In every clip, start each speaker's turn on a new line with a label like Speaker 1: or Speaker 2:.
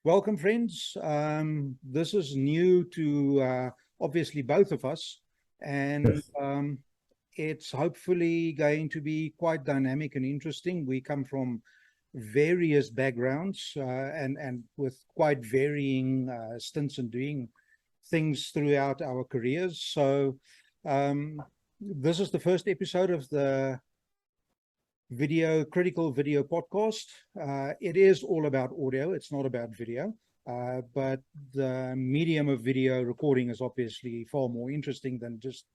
Speaker 1: Welcome, friends. This is new to obviously both of us, and it's hopefully going to be quite dynamic and interesting. We come from various backgrounds and with quite varying stints in doing things throughout our careers. So this is the first episode of the critical video podcast. It is all about audio. It's not about video, but the medium of video recording is obviously far more interesting than just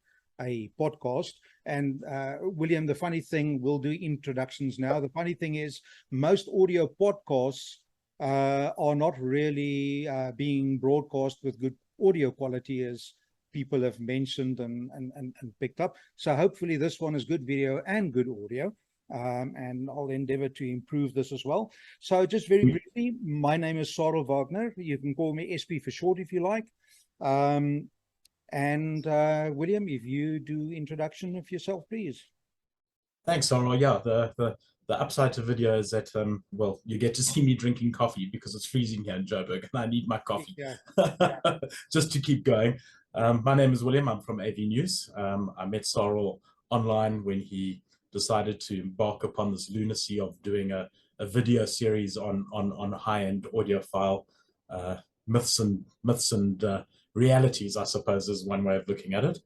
Speaker 1: a podcast. And William, the funny thing, we'll do introductions now. The funny thing is most audio podcasts are not really being broadcast with good audio quality, as people have mentioned and picked up. So hopefully this one is good video and good audio. And I'll endeavor to improve this as well. So just very briefly, my name is Sarel Wagner. You can call me SP for short if you like. William, if you do introduction of yourself, please.
Speaker 2: Thanks, Sarel. Yeah, the upside to video is that, well, you get to see me drinking coffee because it's freezing here in Joburg and I need my coffee just to keep going. My name is William. I'm from AV News. I met Sarel online when he decided to embark upon this lunacy of doing a video series on high-end audiophile myths and realities, I suppose, is one way of looking at it.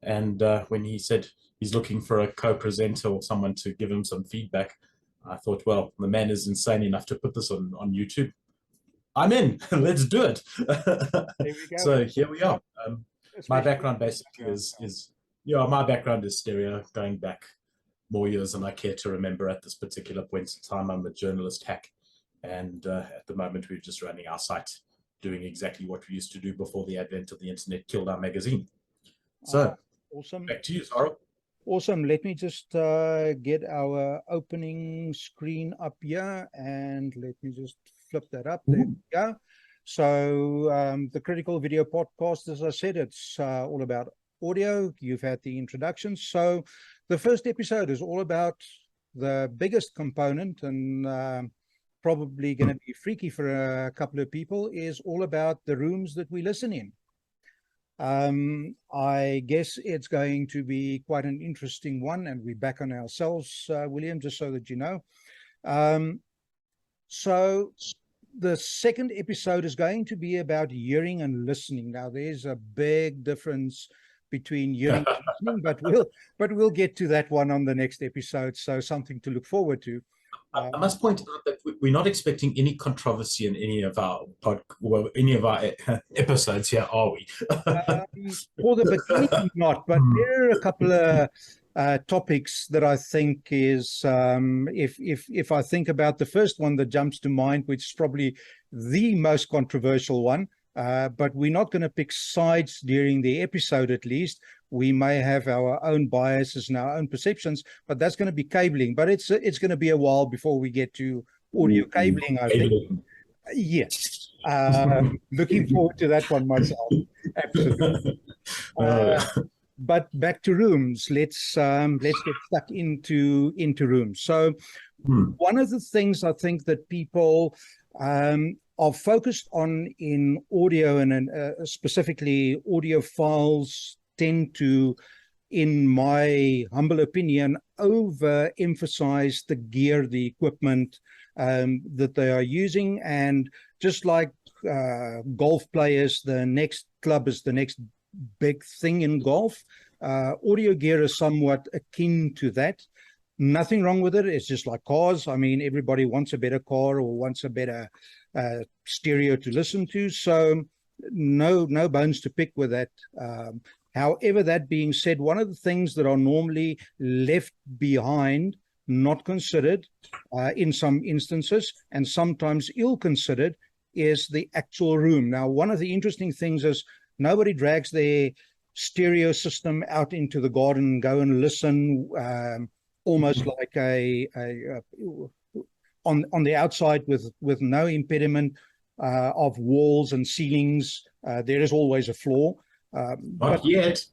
Speaker 2: And when he said he's looking for a co-presenter or someone to give him some feedback, I thought, well, the man is insane enough to put this on YouTube. I'm in. Let's do it. So here we are. My background basically is my background is stereo, going back more years than I care to remember at this particular point in time. I'm a journalist hack, and at the moment we're just running our site, doing exactly what we used to do before the advent of the internet killed our magazine. So
Speaker 1: awesome.
Speaker 2: Back to you, Sarel.
Speaker 1: Awesome. Let me just get our opening screen up here, and let me just flip that up. There we go. So the Critical Video Podcast, as I said, it's all about audio. You've had the introduction. So the first episode is all about the biggest component, and probably going to be freaky for a couple of people, is all about the rooms that we listen in. I guess it's going to be quite an interesting one, and we're back on ourselves, William, just so that you know. So the second episode is going to be about hearing and listening. Now, there's a big difference between hearing and listening, but we'll get to that one on the next episode. So something to look forward to.
Speaker 2: I must point out that we're not expecting any controversy in any of our episodes here, are we?
Speaker 1: For the beginning, not. But there are a couple of topics that I think is, if I think about the first one that jumps to mind, which is probably the most controversial one. But we're not going to pick sides during the episode, at least. We may have our own biases and our own perceptions, but that's going to be cabling. But it's going to be a while before we get to audio cabling, I think. Yes. Looking forward to that one myself. Absolutely. But back to rooms. Let's get stuck into rooms. So one of the things I think that people are focused on in audio, and specifically audiophiles tend to, in my humble opinion, overemphasize the gear, the equipment that they are using. And just like golf players, the next club is the next big thing in golf. Audio gear is somewhat akin to that. Nothing wrong with it. It's just like cars. I mean, everybody wants a better car or wants a better stereo to listen to. So no bones to pick with that. However, that being said, one of the things that are normally left behind, not considered in some instances, and sometimes ill-considered, is the actual room. Now, one of the interesting things is nobody drags their stereo system out into the garden and go and listen almost like on the outside with no impediment of walls and ceilings. There is always a floor.
Speaker 2: Not yet.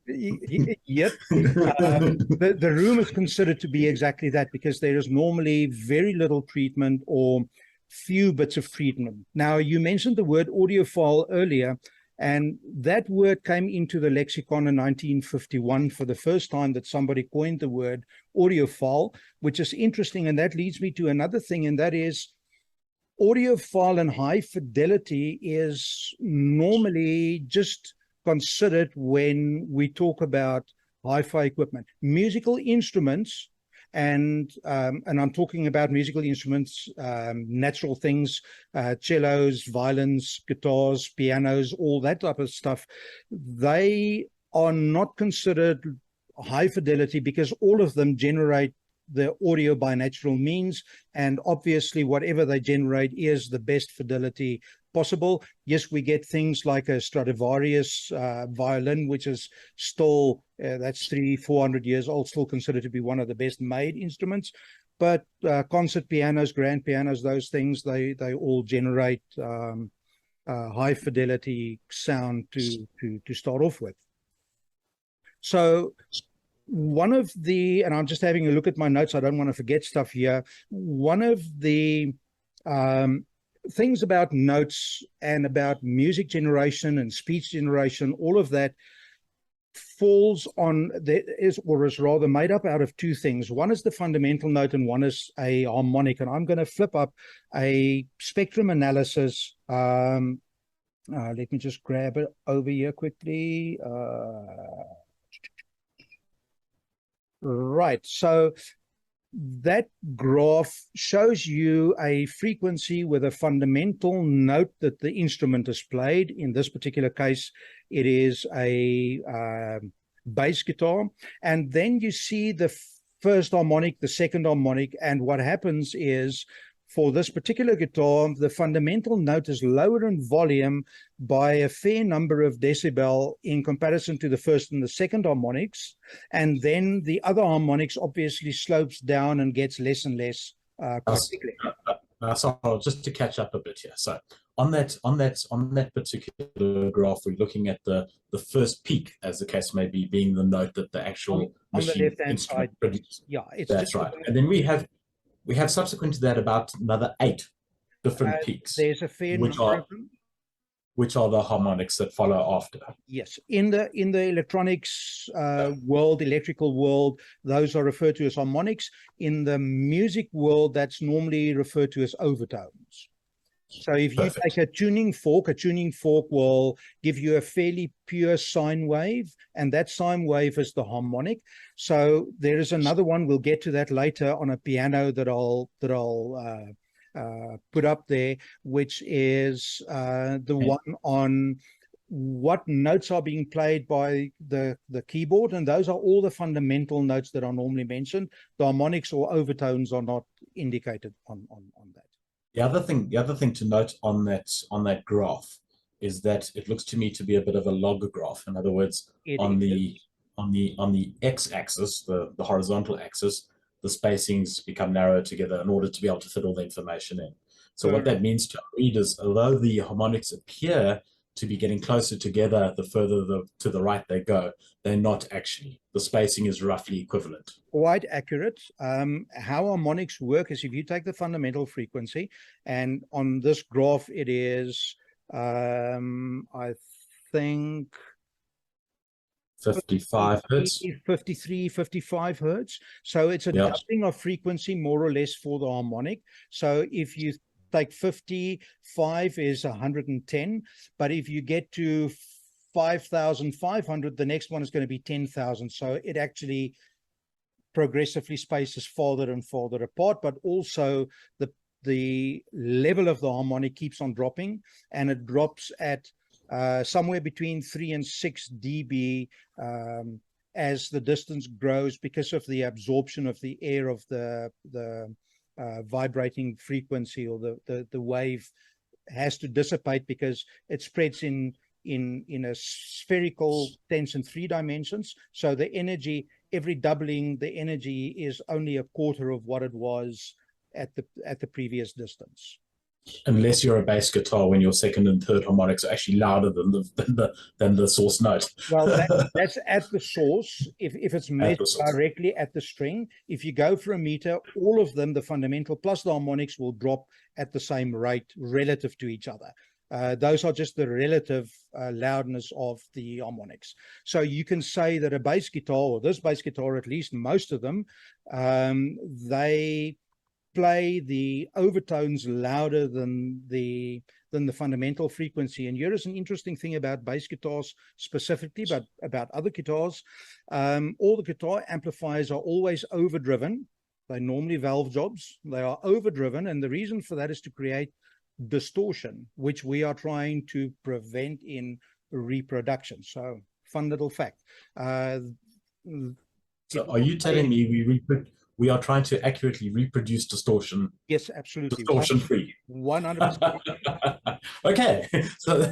Speaker 1: Yet. The room is considered to be exactly that, because there is normally very little treatment or few bits of treatment. Now, you mentioned the word audiophile earlier, and that word came into the lexicon in 1951 for the first time that somebody coined the word audiophile, which is interesting. And that leads me to another thing, and that is audiophile and high fidelity is normally just considered when we talk about hi-fi equipment. Musical instruments, and I'm talking about musical instruments, natural things, cellos, violins, guitars, pianos, all that type of stuff. They are not considered high fidelity because all of them generate the audio by natural means, and obviously whatever they generate is the best fidelity possible. Yes, we get things like a Stradivarius violin, which is still that's 300-400 years old, still considered to be one of the best made instruments. But concert pianos, grand pianos, those things, they all generate high fidelity sound to start off with. So one of the, and I'm just having a look at my notes, I don't want to forget stuff here. One of the things about notes and about music generation and speech generation, all of that falls on, there is, or is rather made up out of two things. One is the fundamental note and one is a harmonic. And I'm going to flip up a spectrum analysis. Let me just grab it over here quickly. Right, so that graph shows you a frequency with a fundamental note that the instrument has played. In this particular case, it is a bass guitar. And then you see the first harmonic, the second harmonic, and what happens is, for this particular guitar, the fundamental note is lower in volume by a fair number of decibel in comparison to the first and the second harmonics. And then the other harmonics obviously slopes down and gets less and less quickly.
Speaker 2: So just to catch up a bit here. So on that particular graph, we're looking at the first peak, as the case may be, being the note that the actual
Speaker 1: on the left-hand side
Speaker 2: produces.
Speaker 1: Yeah, it's
Speaker 2: that's right. And then we have subsequent to that about another 8 different peaks.
Speaker 1: There's a fair number of them.
Speaker 2: Which are the harmonics that follow after.
Speaker 1: Yes, in the electronics world, electrical world, those are referred to as harmonics. In the music world, that's normally referred to as overtones. So if you take a tuning fork will give you a fairly pure sine wave, and that sine wave is the harmonic. So there is another one, we'll get to that later, on a piano that I'll put up there, which is the one on what notes are being played by the keyboard, and those are all the fundamental notes that are normally mentioned. The harmonics or overtones are not indicated on that.
Speaker 2: The other thing to note on that graph is that it looks to me to be a bit of a log graph. In other words, on the x-axis, the horizontal axis, the spacings become narrow together in order to be able to fit all the information in. So what that means to our readers, although the harmonics appear to be getting closer together the further to the right they go, they're not actually. The spacing is roughly equivalent.
Speaker 1: Quite accurate. How harmonics work is if you take the fundamental frequency, and on this graph it is, I think,
Speaker 2: 55 hertz,
Speaker 1: 53, 55 hertz. So it's a doubling of frequency more or less for the harmonic. So if you take 55 is 110, but if you get to 5,500, the next one is going to be 10,000. So it actually progressively spaces farther and farther apart, but also the level of the harmonic keeps on dropping, and it drops at somewhere between 3 and 6 dB as the distance grows, because of the absorption of the air of the vibrating frequency, or the wave has to dissipate because it spreads in a spherical sense in 3 dimensions. So the energy, every doubling, the energy is only a quarter of what it was at the previous distance.
Speaker 2: Unless you're a bass guitar, when your second and third harmonics are actually louder than the source note.
Speaker 1: Well, that's at the source. If it's measured directly at the string, if you go for a meter, all of them, the fundamental plus the harmonics, will drop at the same rate relative to each other. Those are just the relative loudness of the harmonics. So you can say that a bass guitar, or this bass guitar, at least most of them, they play the overtones louder than the fundamental frequency. And here is an interesting thing about bass guitars specifically, but about other guitars. All the guitar amplifiers are always overdriven. They're normally valve jobs. They are overdriven, and the reason for that is to create distortion, which we are trying to prevent in reproduction. So, fun little fact.
Speaker 2: So are you telling me we are trying to accurately reproduce distortion?
Speaker 1: Yes, absolutely.
Speaker 2: Distortion free.
Speaker 1: 100%.
Speaker 2: Okay, so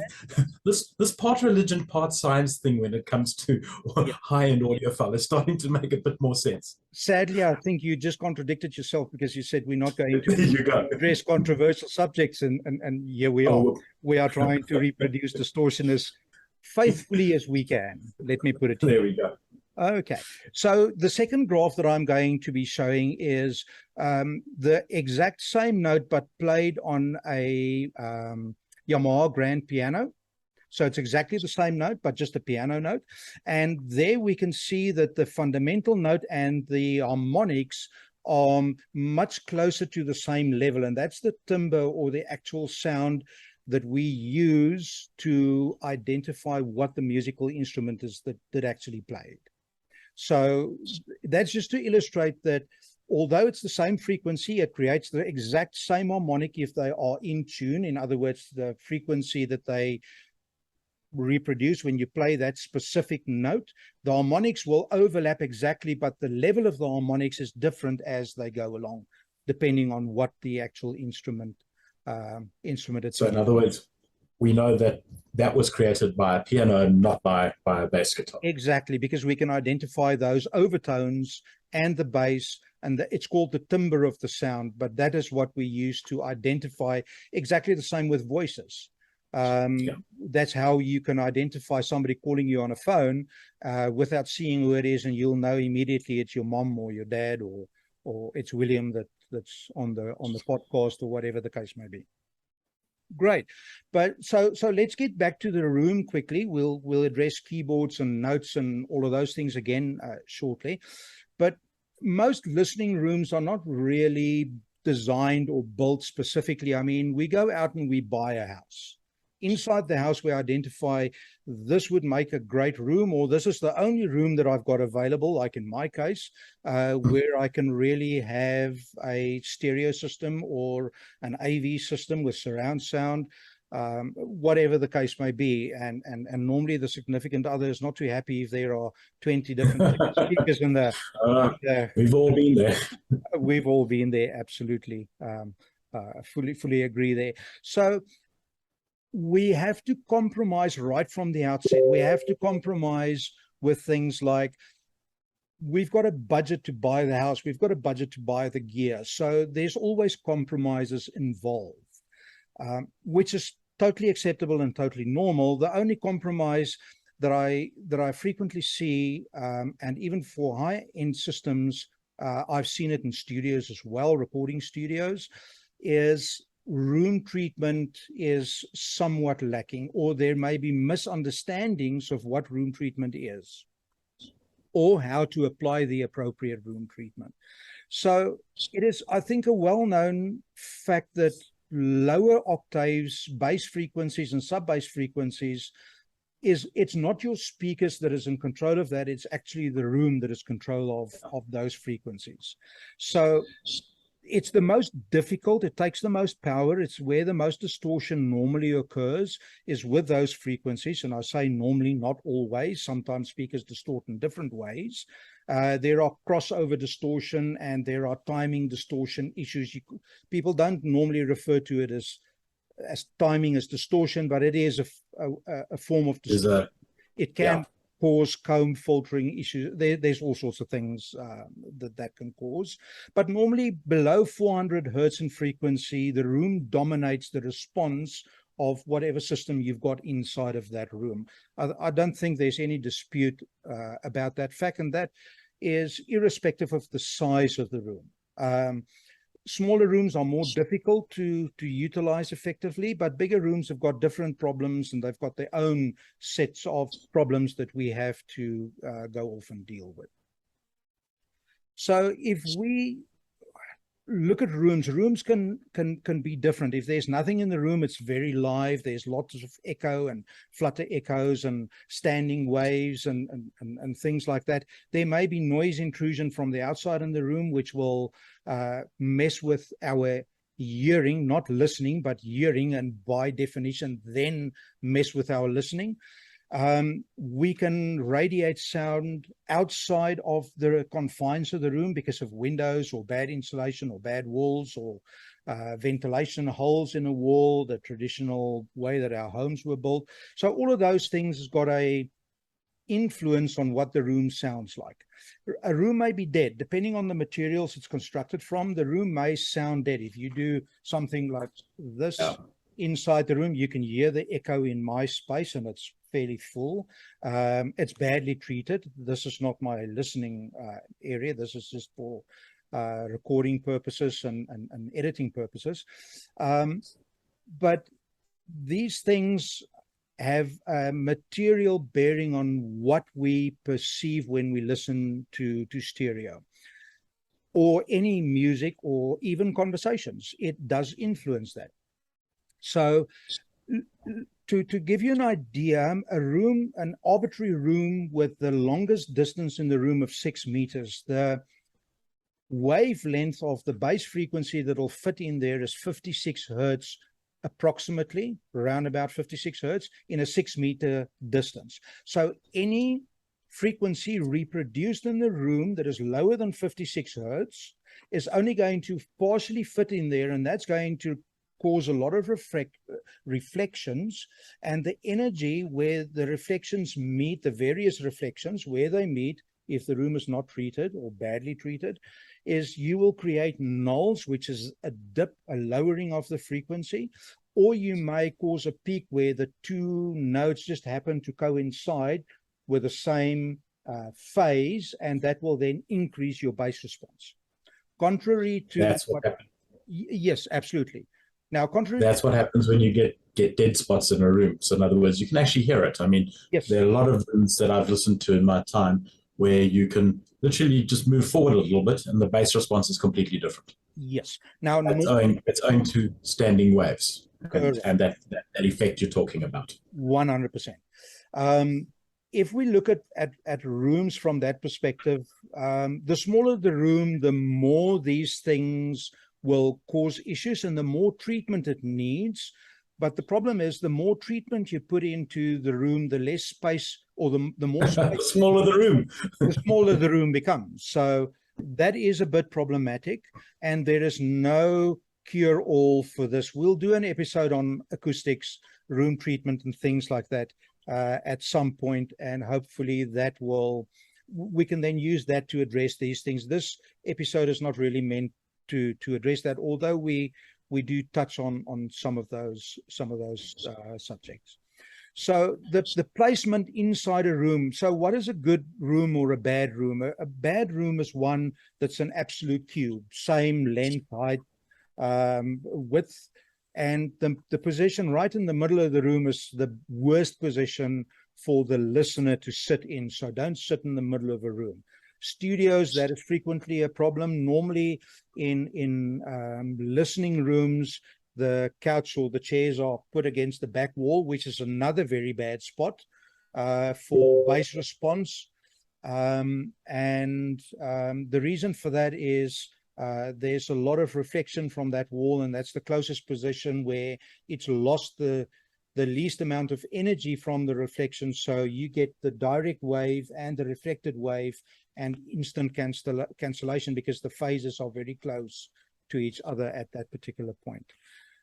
Speaker 2: this part religion, part science thing when it comes to high-end audiophile is starting to make a bit more sense.
Speaker 1: Sadly, I think you just contradicted yourself, because you said we're not going to address controversial subjects, and here we are. We are trying to reproduce distortion as faithfully as we can. Let me put it to you.
Speaker 2: There we go.
Speaker 1: Okay, so the second graph that I'm going to be showing is the exact same note, but played on a Yamaha grand piano. So it's exactly the same note, but just a piano note. And there we can see that the fundamental note and the harmonics are much closer to the same level. And that's the timbre, or the actual sound that we use to identify what the musical instrument is that actually played. So that's just to illustrate that although it's the same frequency, it creates the exact same harmonic if they are in tune. In other words, the frequency that they reproduce when you play that specific note, the harmonics will overlap exactly, but the level of the harmonics is different as they go along, depending on what the actual instrument itself.
Speaker 2: So in other words, we know that was created by a piano and not by a bass guitar.
Speaker 1: Exactly, because we can identify those overtones and the bass, and it's called the timbre of the sound, but that is what we use to identify. Exactly the same with voices. That's how you can identify somebody calling you on a phone without seeing who it is, and you'll know immediately it's your mom or your dad, or it's William that's on the podcast, or whatever the case may be. Great, but so let's get back to the room quickly. We'll address keyboards and notes and all of those things again shortly. But most listening rooms are not really designed or built specifically. I mean, we go out and we buy a house. Inside the house, we identify this would make a great room, or this is the only room that I've got available, like in my case, where I can really have a stereo system or an AV system with surround sound, whatever the case may be. And normally the significant other is not too happy if there are 20 different speakers in the...
Speaker 2: We've all been there.
Speaker 1: We've all been there, absolutely. Fully agree there. So we have to compromise right from the outset. We have to compromise with things like, we've got a budget to buy the house, we've got a budget to buy the gear. So there's always compromises involved, which is totally acceptable and totally normal. The only compromise that I frequently see, and even for high-end systems, I've seen it in studios as well, recording studios, is room treatment is somewhat lacking, or there may be misunderstandings of what room treatment is, or how to apply the appropriate room treatment. So it is, I think, a well-known fact that lower octaves, bass frequencies and sub-bass frequencies, it's not your speakers that is in control of that, it's actually the room that is control of those frequencies. So it's the most difficult, it takes the most power, it's where the most distortion normally occurs, is with those frequencies. And I say normally, not always. Sometimes speakers distort in different ways. There are crossover distortion and there are timing distortion issues. People don't normally refer to it as timing as distortion, but it is a form of distortion. It can cause comb filtering issues. There's all sorts of things that can cause. But normally below 400 hertz in frequency, the room dominates the response of whatever system you've got inside of that room. I don't think there's any dispute about that fact, and that is irrespective of the size of the room. Smaller rooms are more difficult to utilize effectively, but bigger rooms have got different problems, and they've got their own sets of problems that we have to go off and deal with. So if we look at rooms, rooms can be different. If there's nothing in the room, it's very live. There's lots of echo and flutter echoes and standing waves and things like that. There may be noise intrusion from the outside in the room, which will mess with our hearing, not listening, but hearing, and by definition, then mess with our listening. We can radiate sound outside of the confines of the room because of windows or bad insulation or bad walls or ventilation holes in a wall, the traditional way that our homes were built. So all of those things has got a influence on what the room sounds like. A room may be dead, depending on the materials it's constructed from. The room may sound dead. If you do something like this inside the room, you can hear the echo in my space, and it's fairly full. It's badly treated. This is not my listening area. This is just for recording purposes and editing purposes. But these things have a material bearing on what we perceive when we listen to stereo or any music or even conversations. It does influence that. So to give you an idea, a room, an arbitrary room with the longest distance in the room of 6 meters, the wavelength of the base frequency that'll fit in there is 56 hertz, approximately around about 56 hertz in a 6 meter distance. So any frequency reproduced in the room that is lower than 56 hertz is only going to partially fit in there, and that's going to cause a lot of reflections, and the energy where the reflections meet, the various reflections where they meet, if the room is not treated or badly treated, is you will create nulls, which is a dip, a lowering of the frequency, or you may cause a peak where the two notes just happen to coincide with the same phase, and that will then increase your bass response. Contrary to
Speaker 2: that's what happens.
Speaker 1: Yes, absolutely. Now, contrary,
Speaker 2: that's what happens when you get dead spots in a room. So in other words, you can actually hear it. I mean,
Speaker 1: yes,
Speaker 2: there are a lot of rooms that I've listened to in my time where you can literally just move forward a little bit and the bass response is completely different.
Speaker 1: Yes. Now,
Speaker 2: it's owing to standing waves and that effect you're talking about.
Speaker 1: 100%. If we look at rooms from that perspective, the smaller the room, the more these things will cause issues and the more treatment it needs. But the problem is, the more treatment you put into the room, the less space, or the more space,
Speaker 2: smaller the room,
Speaker 1: the smaller the room becomes. So that is a bit problematic, and there is no cure-all for this. We'll do an episode on acoustics, room treatment, and things like that at some point, and hopefully we can then use that to address these things. This episode is not really meant to address that, although we do touch on some of those subjects. So the placement inside a room. So what is a good room or a bad room? A bad room is one that's an absolute cube, same length, height, width, and the position right in the middle of the room is the worst position for the listener to sit in. So don't sit in the middle of a room. Studios, that is frequently a problem. Normally in listening rooms, the couch or the chairs are put against the back wall, which is another very bad spot for bass response. The reason for that is there's a lot of reflection from that wall, and that's the closest position where it's lost the least amount of energy from the reflection. So you get the direct wave and the reflected wave and instant cancellation because the phases are very close to each other at that particular point.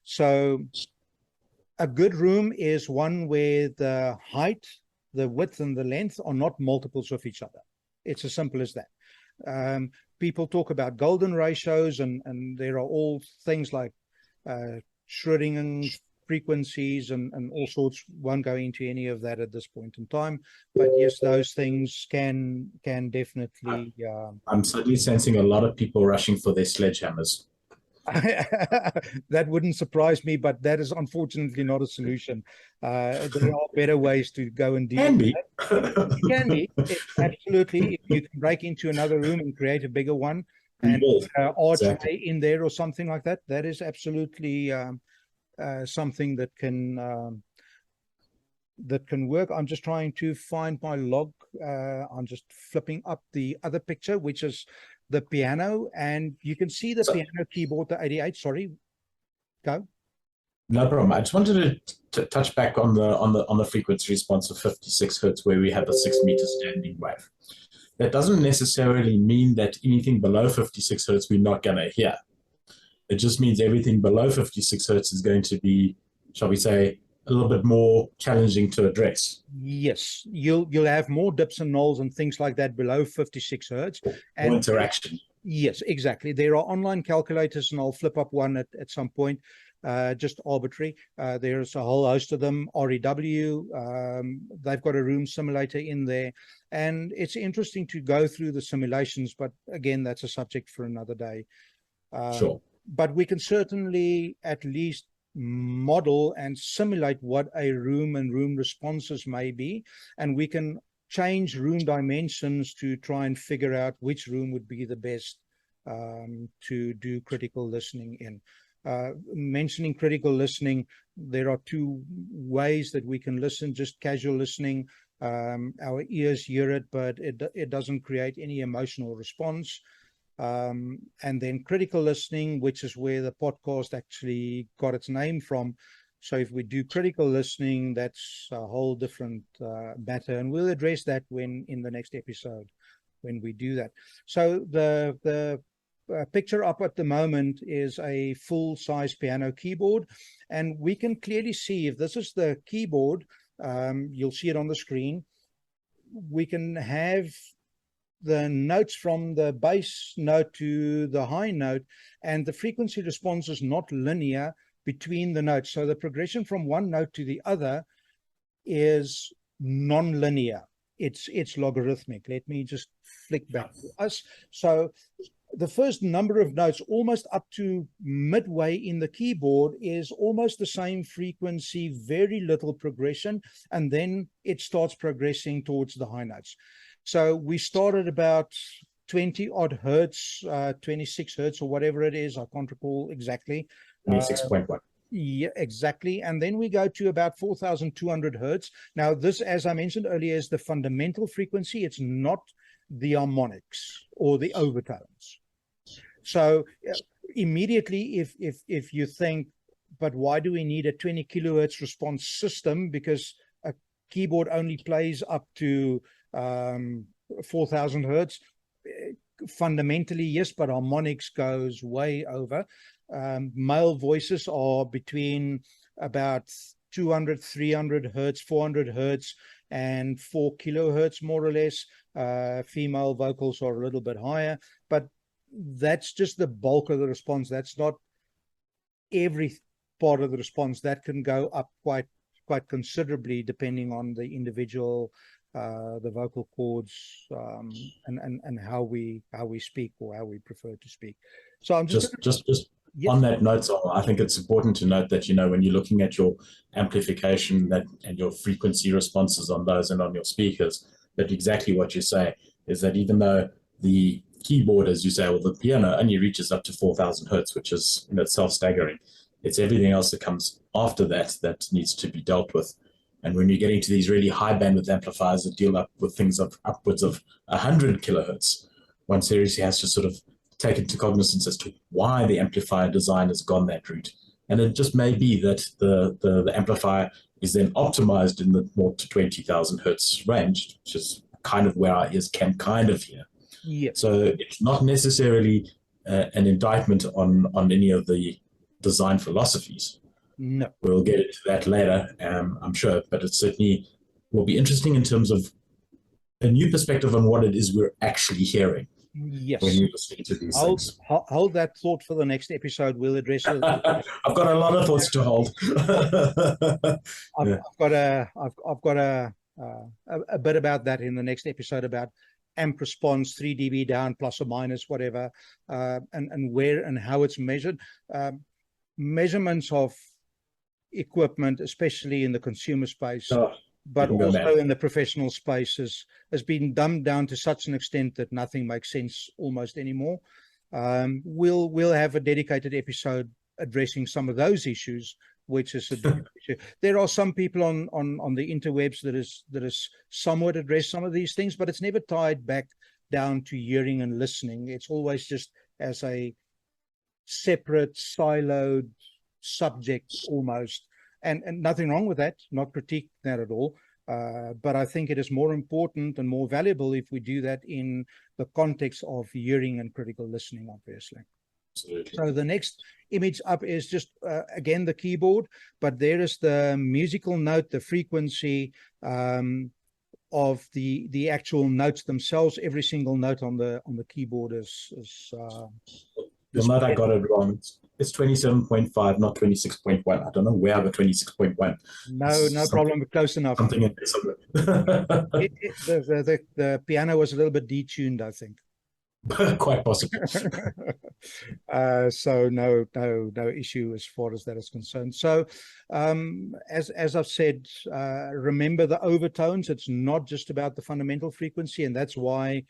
Speaker 1: So a good room is one where the height the width and the length are not multiples of each other. It's as simple as that. People talk about golden ratios, and there are all things like Schrödinger frequencies and all sorts. Won't go into any of that at this point in time, but yes, those things can definitely.
Speaker 2: I'm suddenly sensing a lot of people rushing for their sledgehammers.
Speaker 1: That wouldn't surprise me, but that is unfortunately not a solution. There are better ways to go and deal with that. It can be, absolutely. If you can break into another room and create a bigger one and archway in there or something like that, that is absolutely something that can work. I'm just trying to find my log. I'm just flipping up the other picture, which is the piano, and you can see the piano keyboard, the 88. Sorry, go.
Speaker 2: No problem. I just wanted to touch back on the frequency response of 56 hertz, where we have a 6 meter standing wave. That doesn't necessarily mean that anything below 56 hertz we're not going to hear. It just means everything below 56 hertz is going to be, shall we say, a little bit more challenging to address.
Speaker 1: Yes, you'll have more dips and nulls and things like that below 56 hertz.
Speaker 2: And interaction.
Speaker 1: Yes, exactly. There are online calculators, and I'll flip up one at some point, just arbitrary. There's a whole host of them. REW, they've got a room simulator in there, and it's interesting to go through the simulations, but again, that's a subject for another day.
Speaker 2: Sure.
Speaker 1: But we can certainly at least model and simulate what a room and room responses may be, and we can change room dimensions to try and figure out which room would be the best to do critical listening in. Mentioning critical listening, there are two ways that we can listen. Just casual listening, our ears hear it, but it doesn't create any emotional response. And then critical listening, which is where the podcast actually got its name from. So if we do critical listening, that's a whole different matter, and we'll address that in the next episode when we do that. So the picture up at the moment is a full-size piano keyboard, and we can clearly see, if this is the keyboard, you'll see it on the screen. We can have the notes from the bass note to the high note, and the frequency response is not linear between the notes. So the progression from one note to the other is non-linear. It's logarithmic. Let me just flick back to us. So the first number of notes, almost up to midway in the keyboard, is almost the same frequency, very little progression, and then it starts progressing towards the high notes. So we started about 20 odd hertz, 26 hertz or whatever it is. I can't recall exactly.
Speaker 2: 26.1.
Speaker 1: Yeah, exactly. And then we go to about 4,200 hertz. Now, this, as I mentioned earlier, is the fundamental frequency. It's not the harmonics or the overtones. So immediately, if you think, but why do we need a 20 kilohertz response system? Because a keyboard only plays up to 4,000 hertz. Fundamentally, yes, but harmonics goes way over. Male voices are between about 200, 300 hertz, 400 hertz, and 4 kilohertz, more or less. Female vocals are a little bit higher, but that's just the bulk of the response. That's not every part of the response. That can go up quite considerably depending on the individual, the vocal cords, and how we speak, or how we prefer to speak. So I'm just
Speaker 2: yes. On that note, I think it's important to note that, when you're looking at your amplification and your frequency responses on those and on your speakers, that exactly what you say is that even though the keyboard, as you say, or the piano only reaches up to 4,000 hertz, which is in itself staggering, it's everything else that comes after that needs to be dealt with. And when you're getting to these really high bandwidth amplifiers that deal up with things of upwards of 100 kilohertz, one seriously has to sort of take into cognizance as to why the amplifier design has gone that route. And it just may be that the amplifier is then optimized in the more to 20,000 hertz range, which is kind of where our ears can kind of hear.
Speaker 1: Yes.
Speaker 2: So it's not necessarily an indictment on any of the design philosophies.
Speaker 1: No.
Speaker 2: We'll get into that later, I'm sure, but it's certainly will be interesting in terms of a new perspective on what it is we're actually hearing
Speaker 1: Yes.
Speaker 2: when you're listening to these things.
Speaker 1: Hold that thought for the next episode. We'll address it.
Speaker 2: I've got a lot of thoughts to hold.
Speaker 1: I've got a bit about that in the next episode about amp response, 3 dB down, plus or minus, whatever, and where and how it's measured. Measurements of equipment, especially in the consumer space, but also in the professional spaces, has been dumbed down to such an extent that nothing makes sense almost anymore. We'll have a dedicated episode addressing some of those issues, which is a different issue. There are some people on the interwebs that is somewhat address some of these things, but it's never tied back down to hearing and listening. It's always just as a separate, siloed subject almost. And nothing wrong with that, not critique that at all. But I think it is more important and more valuable if we do that in the context of hearing and critical listening, obviously.
Speaker 2: Absolutely.
Speaker 1: So the next image up is just, again, the keyboard, but there is the musical note, the frequency of the actual notes themselves. Every single note on the keyboard is
Speaker 2: the note I got it wrong. It's 27.5, not 26.1. I don't know where I got 26.1.
Speaker 1: No problem, but close enough.
Speaker 2: Something in there somewhere.
Speaker 1: The piano was a little bit detuned, I think.
Speaker 2: Quite possible.
Speaker 1: So no issue as far as that is concerned. So as I've said, remember the overtones. It's not just about the fundamental frequency, and that's why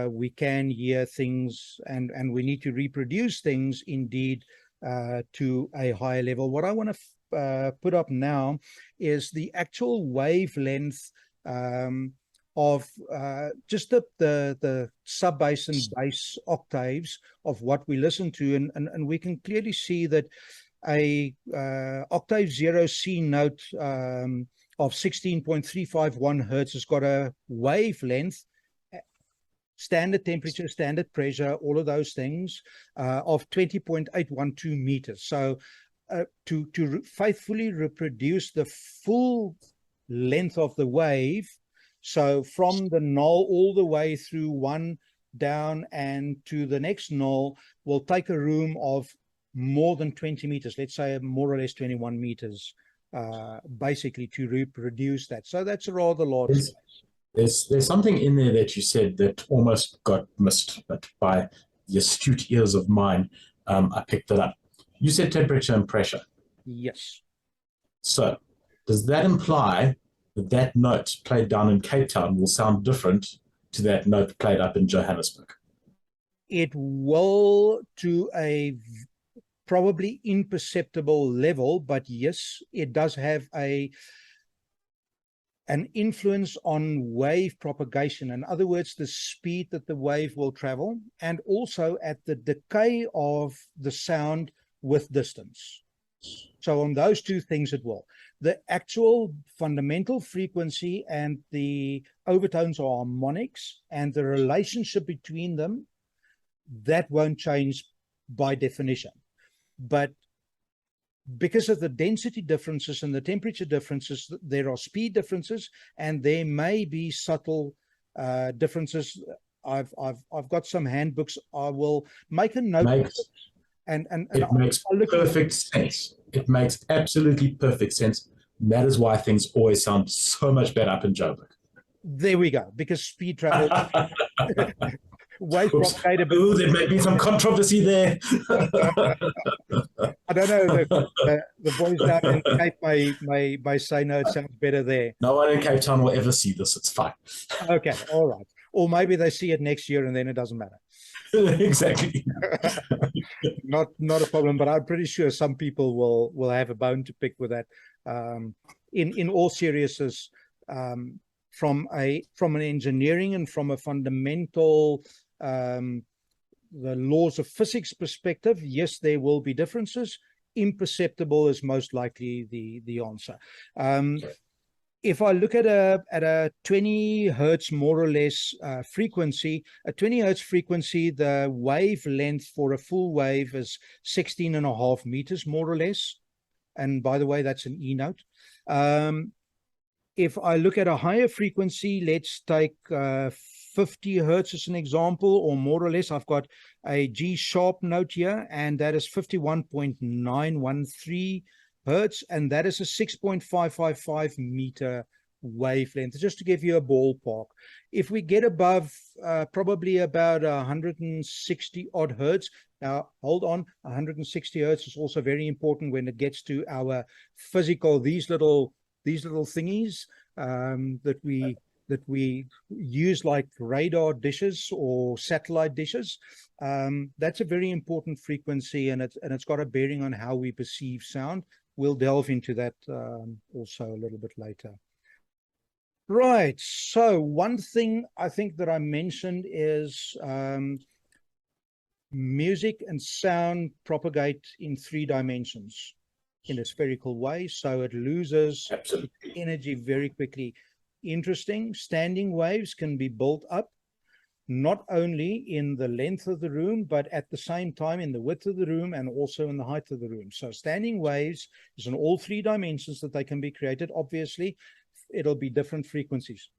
Speaker 1: we can hear things and we need to reproduce things indeed to a higher level. What I want to put up now is the actual wavelength of just the sub bass and bass octaves of what we listen to, and we can clearly see that a octave 0 C note of 16.351 hertz has got a wavelength, standard temperature, standard pressure, all of those things, of 20.812 meters. So to faithfully reproduce the full length of the wave, so from the null all the way through one down and to the next null, will take a room of more than 20 meters, let's say more or less 21 meters, basically to reproduce that. So that's a rather large space.
Speaker 2: There's something in there that you said that almost got missed, but by the astute ears of mine, I picked it up. You said temperature and pressure.
Speaker 1: Yes.
Speaker 2: So does that imply that that note played down in Cape Town will sound different to that note played up in Johannesburg?
Speaker 1: It will, to a probably imperceptible level, but yes, it does have an influence on wave propagation. In other words, the speed that the wave will travel, and also at the decay of the sound with distance. So on those two things it will. The actual fundamental frequency and the overtones are harmonics, and the relationship between them, that won't change by definition. But because of the density differences and the temperature differences, there are speed differences, and there may be subtle differences. I've got some handbooks. I will make a note.
Speaker 2: It makes perfect sense. It makes absolutely perfect sense. That is why things always sound so much better up in Joburg.
Speaker 1: There we go. Because speed travel. Wave propagated.
Speaker 2: Ooh, there may be some controversy there.
Speaker 1: I don't know. The boys down in Cape may say no, it sounds better there.
Speaker 2: No one in Cape Town will ever see this. It's fine.
Speaker 1: Okay, all right. Or maybe they see it next year and then it doesn't matter.
Speaker 2: Exactly.
Speaker 1: Not a problem, but I'm pretty sure some people will have a bone to pick with that. In all seriousness, from an engineering and from a fundamental the laws of physics perspective, yes, there will be differences. Imperceptible is most likely the answer. If I look at a 20 hertz more or less frequency, a 20 hertz frequency, the wavelength for a full wave is 16.5 meters more or less. And by the way, that's an E note. If I look at a higher frequency, let's take 50 hertz as an example, or more or less. I've got a G sharp note here, and that is 51.913 hertz, and that is a 6.555 meter wavelength, just to give you a ballpark. If we get above probably about 160 odd hertz, now hold on, 160 hertz is also very important when it gets to our physical, these little thingies that we use like radar dishes or satellite dishes. That's a very important frequency, and it's got a bearing on how we perceive sound. We'll delve into that also a little bit later. Right. So one thing I think that I mentioned is music and sound propagate in 3 dimensions in a spherical way, so it loses energy very quickly. Interesting, standing waves can be built up not only in the length of the room, but at the same time in the width of the room and also in the height of the room. So standing waves is in all 3 dimensions that they can be created. Obviously, it'll be different frequencies.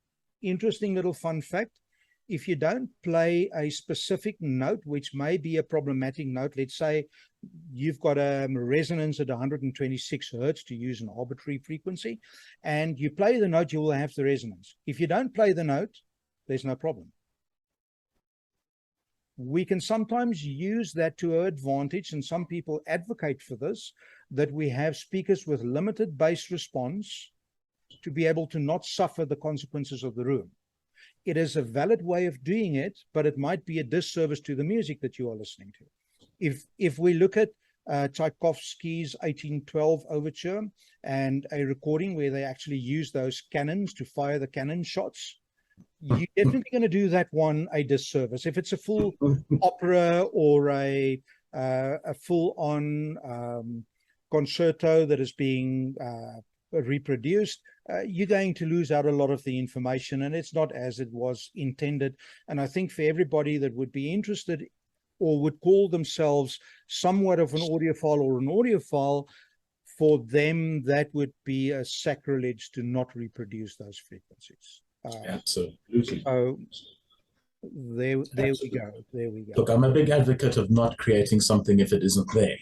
Speaker 1: Interesting little fun fact. If you don't play a specific note, which may be a problematic note, let's say you've got a resonance at 126 hertz, to use an arbitrary frequency, and you play the note, you will have the resonance. If you don't play the note, there's no problem. We can sometimes use that to our advantage, and some people advocate for this, that we have speakers with limited bass response to be able to not suffer the consequences of the room. It is a valid way of doing it, but it might be a disservice to the music that you are listening to. If we look at Tchaikovsky's 1812 overture and a recording where they actually use those cannons to fire the cannon shots, you're definitely going to do that one a disservice. If it's a full opera or a full-on concerto that is being reproduced, you're going to lose out a lot of the information, and it's not as it was intended. And I think for everybody that would be interested or would call themselves somewhat of an audiophile or an audiophile, for them that would be a sacrilege to not reproduce those frequencies.
Speaker 2: Absolutely.
Speaker 1: So there we go. There we go.
Speaker 2: Look, I'm a big advocate of not creating something if it isn't there.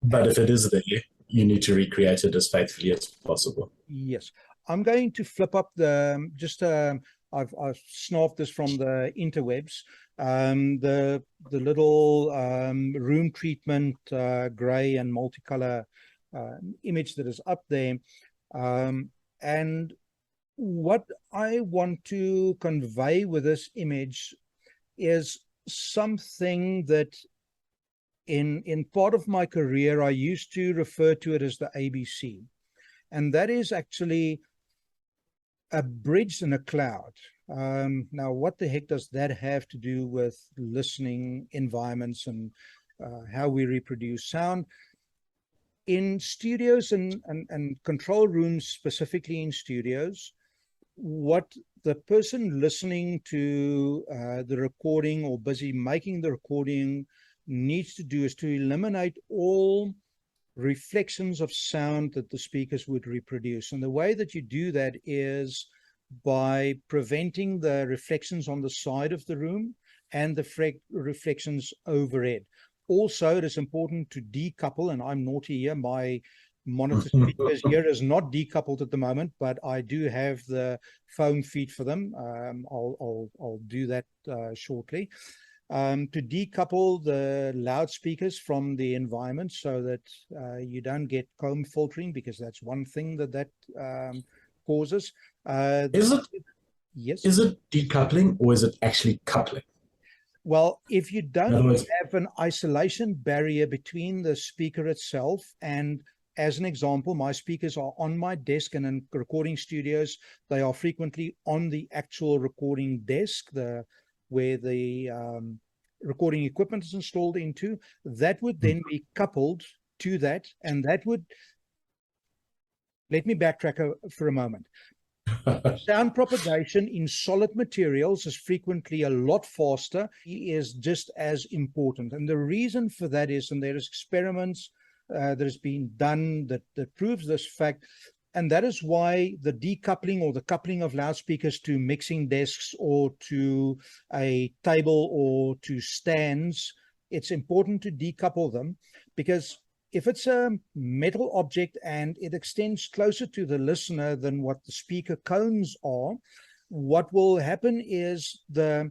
Speaker 2: But if it is there, you need to recreate it as faithfully as possible.
Speaker 1: Yes. I'm going to flip up the, I've snuffed this from the interwebs, the little room treatment gray and multicolor image that is up there. And what I want to convey with this image is something that in part of my career, I used to refer to it as the ABC. And that is actually a bridge in a cloud. Now, what the heck does that have to do with listening environments and how we reproduce sound? In studios and control rooms, specifically in studios, what the person listening to the recording or busy making the recording needs to do is to eliminate all reflections of sound that the speakers would reproduce. And the way that you do that is by preventing the reflections on the side of the room and the reflections overhead. Also, it is important to decouple, and I'm naughty here, my monitor speakers here is not decoupled at the moment, but I do have the foam feet for them. I'll do that shortly. To decouple the loudspeakers from the environment so that you don't get comb filtering, because that's one thing that causes. Yes.
Speaker 2: Is it decoupling or is it actually coupling?
Speaker 1: Well, if you don't have an isolation barrier between the speaker itself, and as an example, my speakers are on my desk, and in recording studios, they are frequently on the actual recording desk, where the recording equipment is installed into, that would then be coupled to that, and that would, let me backtrack for a moment. Sound propagation in solid materials is frequently a lot faster, is just as important. And the reason for that is, and there is experiments that has been done that proves this fact, And that is why the decoupling or the coupling of loudspeakers to mixing desks or to a table or to stands, it's important to decouple them, because if it's a metal object and it extends closer to the listener than what the speaker cones are, what will happen is the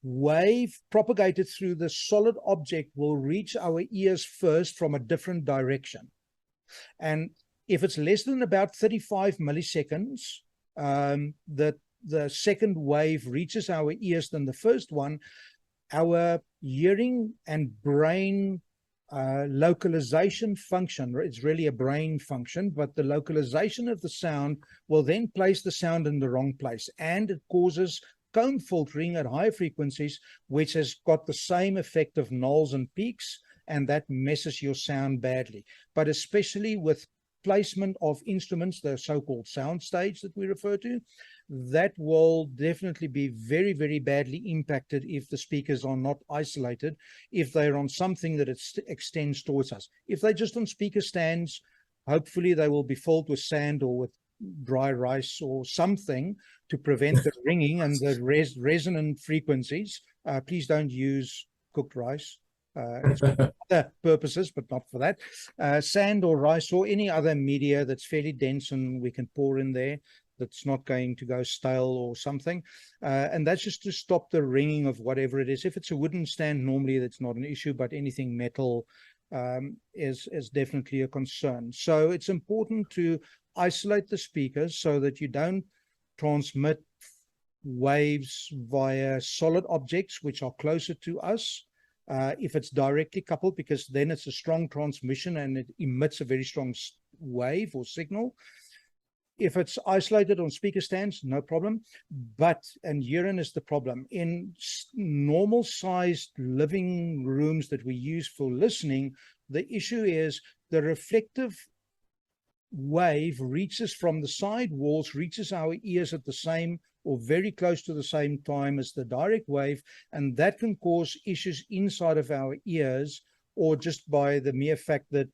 Speaker 1: wave propagated through the solid object will reach our ears first from a different direction. And if it's less than about 35 milliseconds, the second wave reaches our ears than the first one, our hearing and brain localization function, it's really a brain function, but the localization of the sound will then place the sound in the wrong place, and it causes cone filtering at higher frequencies, which has got the same effect of nulls and peaks, and that messes your sound badly. But especially with placement of instruments, the so-called sound stage that we refer to, that will definitely be very, very badly impacted if the speakers are not isolated, if they're on something that it extends towards us. If they're just on speaker stands, hopefully they will be filled with sand or with dry rice or something to prevent the ringing and the resonant frequencies. Please don't use cooked rice. It's for other purposes, but not for that. Sand or rice or any other media that's fairly dense and we can pour in there, that's not going to go stale or something. And that's just to stop the ringing of whatever it is. If it's a wooden stand, normally that's not an issue, but anything metal is definitely a concern. So it's important to isolate the speakers so that you don't transmit waves via solid objects which are closer to us. If it's directly coupled, because then it's a strong transmission and it emits a very strong wave or signal. If it's isolated on speaker stands, no problem. But, and herein is the problem, in normal sized living rooms that we use for listening, the issue is the reflective wave reaches from the side walls, reaches our ears at the same or very close to the same time as the direct wave, and that can cause issues inside of our ears, or just by the mere fact that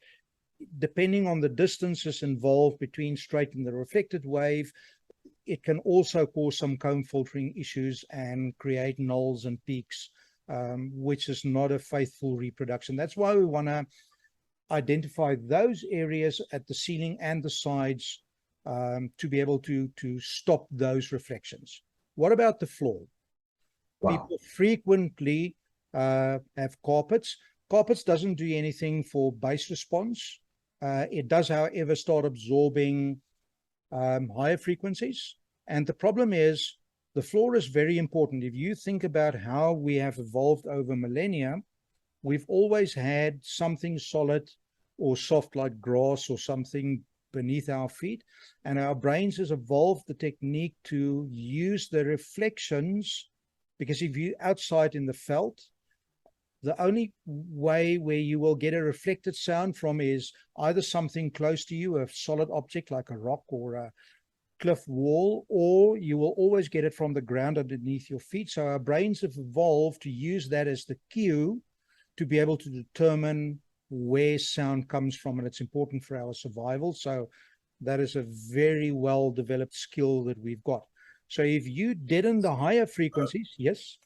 Speaker 1: depending on the distances involved between straight and the reflected wave, it can also cause some cone filtering issues and create nulls and peaks, which is not a faithful reproduction. That's why we want to identify those areas at the ceiling and the sides to be able to stop those reflections. What about the floor? Wow. People frequently have carpets. Carpets doesn't do anything for bass response. It does, however, start absorbing higher frequencies. And the problem is the floor is very important. If you think about how we have evolved over millennia, we've always had something solid or soft like grass or something beneath our feet. And our brains has evolved the technique to use the reflections, because if you're outside in the veld, the only way where you will get a reflected sound from is either something close to you, a solid object like a rock or a cliff wall, or you will always get it from the ground underneath your feet. So our brains have evolved to use that as the cue to be able to determine where sound comes from, and it's important for our survival. So that is a very well developed skill that we've got. So if you deaden the higher frequencies, yes?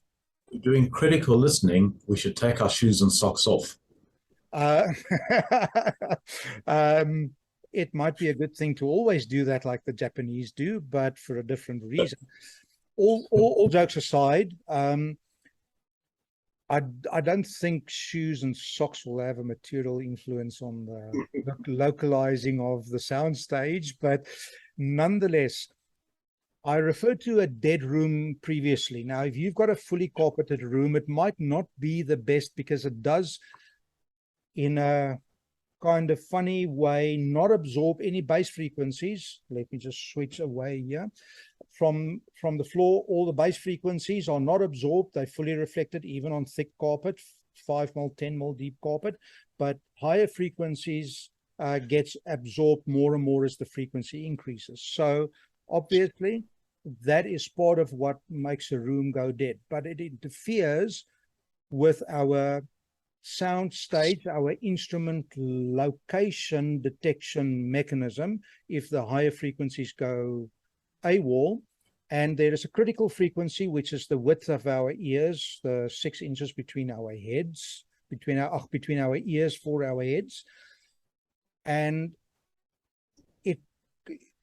Speaker 2: Doing critical listening, we should take our shoes and socks off.
Speaker 1: It might be a good thing to always do that like the Japanese do, but for a different reason. All jokes aside, I don't think shoes and socks will have a material influence on the localizing of the sound stage, but nonetheless, I referred to a dead room previously. Now, if you've got a fully carpeted room, it might not be the best, because it does, in a kind of funny way, not absorb any bass frequencies. Let me just switch away here. From the floor, all the bass frequencies are not absorbed. They're fully reflected, even on thick carpet, 5 mil, 10 mil deep carpet. But higher frequencies gets absorbed more and more as the frequency increases. So obviously, that is part of what makes a room go dead, but it interferes with our sound stage, our instrument location detection mechanism, if the higher frequencies go AWOL, and there is a critical frequency, which is the width of our ears, the 6 inches between our heads, between our ears for our heads, and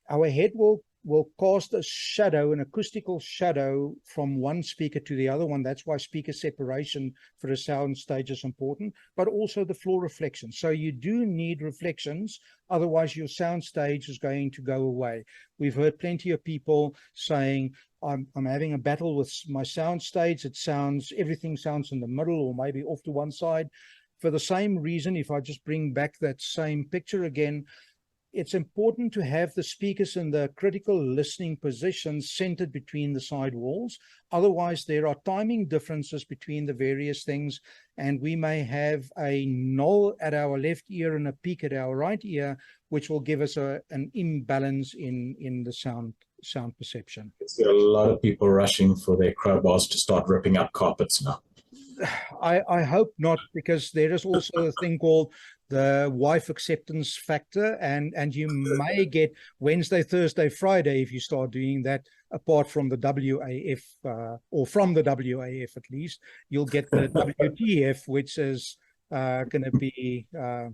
Speaker 1: our head will cast a shadow, an acoustical shadow, from one speaker to the other one. That's why speaker separation for a sound stage is important, but also the floor reflection. So you do need reflections, otherwise your sound stage is going to go away. We've heard plenty of people saying, I'm having a battle with my sound stage. Everything sounds in the middle or maybe off to one side. For the same reason, if I just bring back that same picture again, it's important to have the speakers in the critical listening positions centered between the side walls. Otherwise, there are timing differences between the various things, and we may have a null at our left ear and a peak at our right ear, which will give us an imbalance in the sound perception.
Speaker 2: It's a lot of people rushing for their crowbars to start ripping up carpets now.
Speaker 1: I hope not, because there is also a thing called the wife acceptance factor, and you may get Wednesday, Thursday, Friday if you start doing that. Apart from the WAF, or from the WAF at least, you'll get the WTF, which is going to be
Speaker 2: yeah.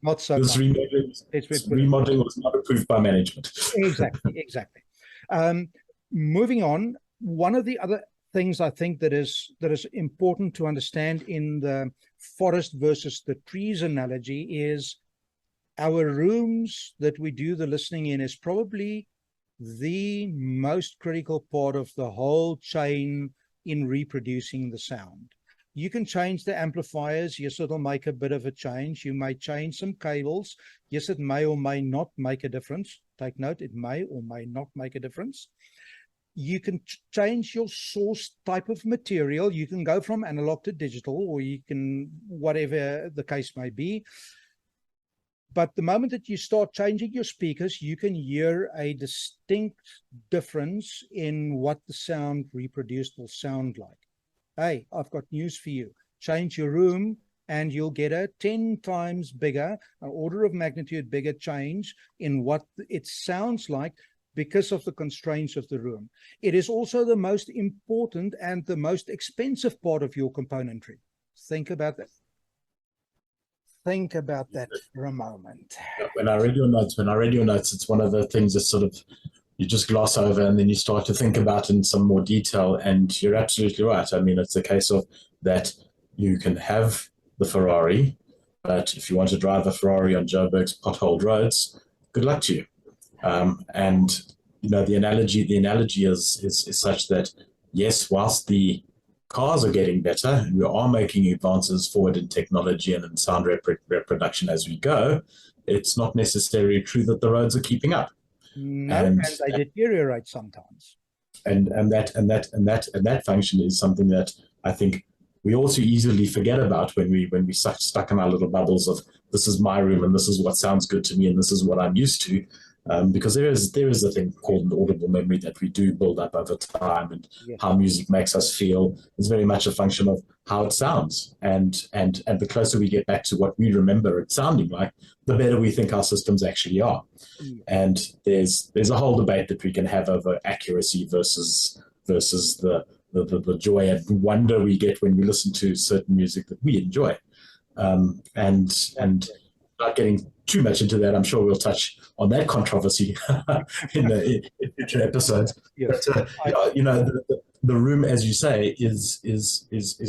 Speaker 1: not so
Speaker 2: this
Speaker 1: much.
Speaker 2: remodeling was not approved by management.
Speaker 1: Exactly. Moving on, one of the other things I think that is important to understand in the forest versus the trees analogy is our rooms that we do the listening in is probably the most critical part of the whole chain in reproducing the sound. You can change the amplifiers. Yes, it'll make a bit of a change. You may change some cables. Yes, it may or may not make a difference. Take note, it may or may not make a difference. You can change your source type of material. You can go from analog to digital, or you can, whatever the case may be. But the moment that you start changing your speakers, you can hear a distinct difference in what the sound reproduced will sound like. Hey, I've got news for you. Change your room and you'll get a 10 times bigger, an order of magnitude bigger change in what it sounds like, because of the constraints of the room. It is also the most important and the most expensive part of your componentry. Think about that. Think about that for a moment.
Speaker 2: When I read your notes, it's one of the things that sort of you just gloss over and then you start to think about in some more detail. And you're absolutely right. I mean, it's a case of that you can have the Ferrari, but if you want to drive a Ferrari on Joburg's potholed roads, good luck to you. And you know, the analogy is such that yes, whilst the cars are getting better and we are making advances forward in technology and in sound reproduction as we go, it's not necessarily true that the roads are keeping up.
Speaker 1: No, and they deteriorate sometimes.
Speaker 2: And that function is something that I think we also easily forget about when we stuck in our little bubbles of this is my room and this is what sounds good to me and this is what I'm used to. Because there is a thing called an audible memory that we do build up over time, and how music makes us feel is very much a function of how it sounds. And the closer we get back to what we remember it sounding like, the better we think our systems actually are. And there's a whole debate that we can have over accuracy versus the joy and wonder we get when we listen to certain music that we enjoy. And not getting too much into that, I'm sure we'll touch on that controversy in future episodes.
Speaker 1: Yes.
Speaker 2: But you know, the room, as you say, is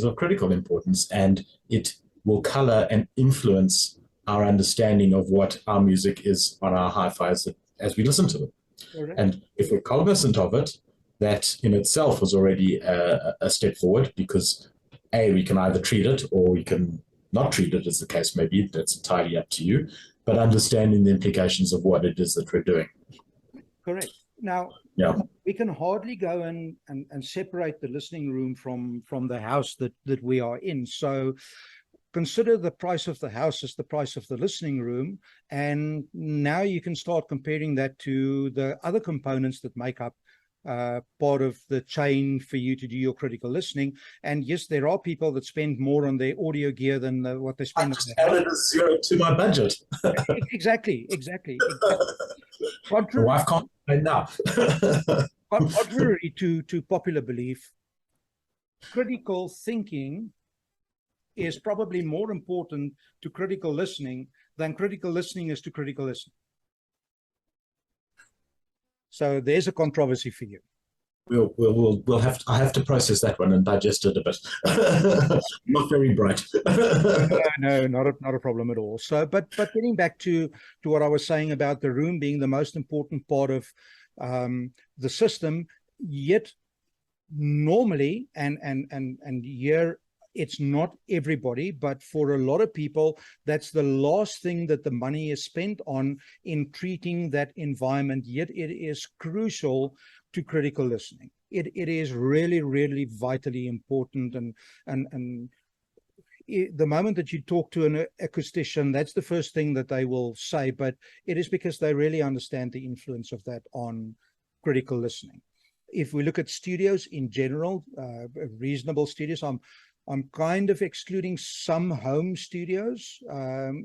Speaker 2: of critical importance, and it will color and influence our understanding of what our music is on our hi-fis as we listen to them.
Speaker 1: Correct.
Speaker 2: And if we're cognizant of it, that in itself was already a step forward, because we can either treat it or we can not treat it, as the case may be. That's entirely up to you. But understanding the implications of what it is that we're doing.
Speaker 1: Correct. Now, we can hardly go and separate the listening room from the house that we are in. So consider the price of the house as the price of the listening room. And now you can start comparing that to the other components that make up part of the chain for you to do your critical listening. And yes, there are people that spend more on their audio gear than what they spend
Speaker 2: I
Speaker 1: on
Speaker 2: just
Speaker 1: their
Speaker 2: added a zero to my budget.
Speaker 1: exactly.
Speaker 2: The wife can't complain now.
Speaker 1: Contrary to popular belief, critical thinking is probably more important to critical listening than critical listening is to critical listening. So there's a controversy for you.
Speaker 2: We'll have to, I have to process that one and digest it a bit. Not very bright.
Speaker 1: No, not a problem at all. So, but getting back to what I was saying about the room being the most important part of the system, yet normally and here it's not everybody, but for a lot of people, that's the last thing that the money is spent on in treating that environment. Yet it is crucial to critical listening. It is really, really vitally important. And the moment that you talk to an acoustician, that's the first thing that they will say, but it is because they really understand the influence of that on critical listening. If we look at studios in general, reasonable studios, I'm kind of excluding some home studios,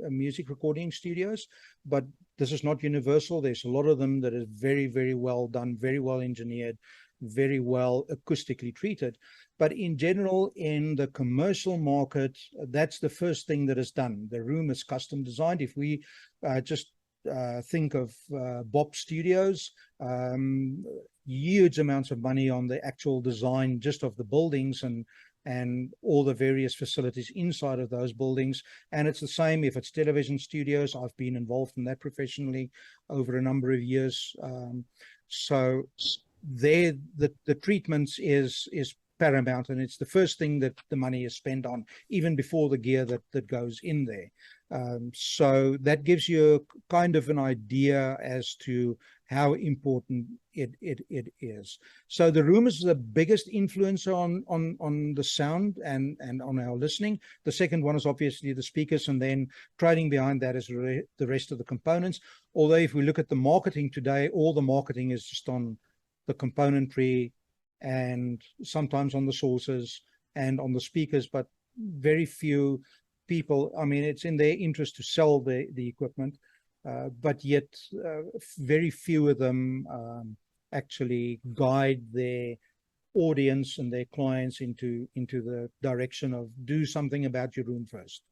Speaker 1: music recording studios, but this is not universal. There's a lot of them that is very, very well done, very well engineered, very well acoustically treated. But in general, in the commercial market, that's the first thing that is done. The room is custom designed. If we just think of Bob Studios, huge amounts of money on the actual design just of the buildings and all the various facilities inside of those buildings. And it's the same if it's television studios. I've been involved in that professionally over a number of years. So there, the treatments is paramount, and it's the first thing that the money is spent on, even before the gear that goes in there. So that gives you kind of an idea as to how important it is. So the room is the biggest influencer on the sound and on our listening. The second one is obviously the speakers, and then trailing behind that is the rest of the components. Although if we look at the marketing today, all the marketing is just on the componentry and sometimes on the sources and on the speakers, but very few people, I mean, it's in their interest to sell the equipment, but yet very few of them actually guide their audience and their clients into the direction of do something about your room first.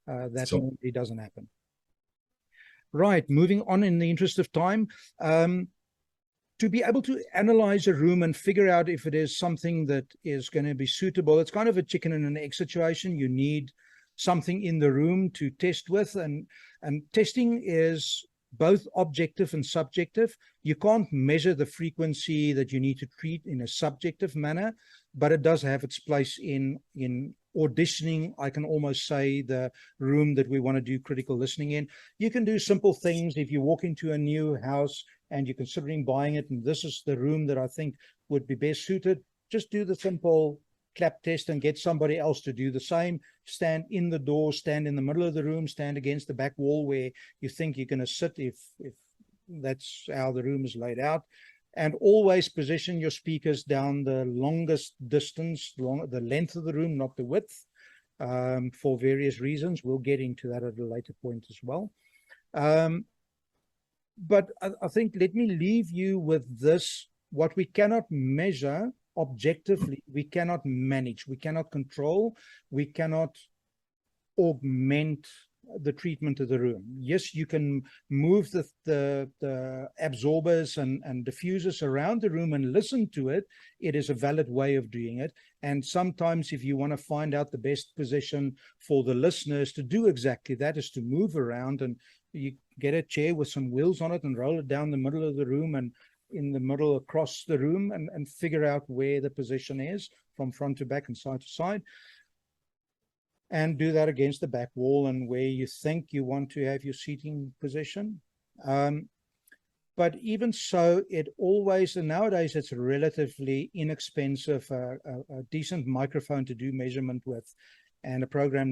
Speaker 1: That normally doesn't happen. Right, moving on in the interest of time. To be able to analyze a room and figure out if it is something that is going to be suitable, it's kind of a chicken and an egg situation. You need something in the room to test with, and testing is both objective and subjective. You can't measure the frequency that you need to treat in a subjective manner, but it does have its place in auditioning, I can almost say, the room that we want to do critical listening in. You can do simple things if you walk into a new house and you're considering buying it, and this is the room that I think would be best suited. Just do the simple clap test and get somebody else to do the same. Stand in the door, stand in the middle of the room, stand against the back wall where you think you're going to sit if that's how the room is laid out. And always position your speakers down the longest distance, the length of the room, not the width, for various reasons. We'll get into that at a later point as well. But I think, let me leave you with this. What we cannot measure objectively, we cannot manage, we cannot control, we cannot augment the treatment of the room. Yes, you can move the absorbers and diffusers around the room and listen to it. It is a valid way of doing it. And sometimes if you want to find out the best position for the listeners to do exactly that, is to move around, and you get a chair with some wheels on it and roll it down the middle of the room and in the middle across the room and figure out where the position is from front to back and side to side. And do that against the back wall and where you think you want to have your seating position. But even so, it always, and nowadays it's relatively inexpensive, a decent microphone to do measurement with, and a program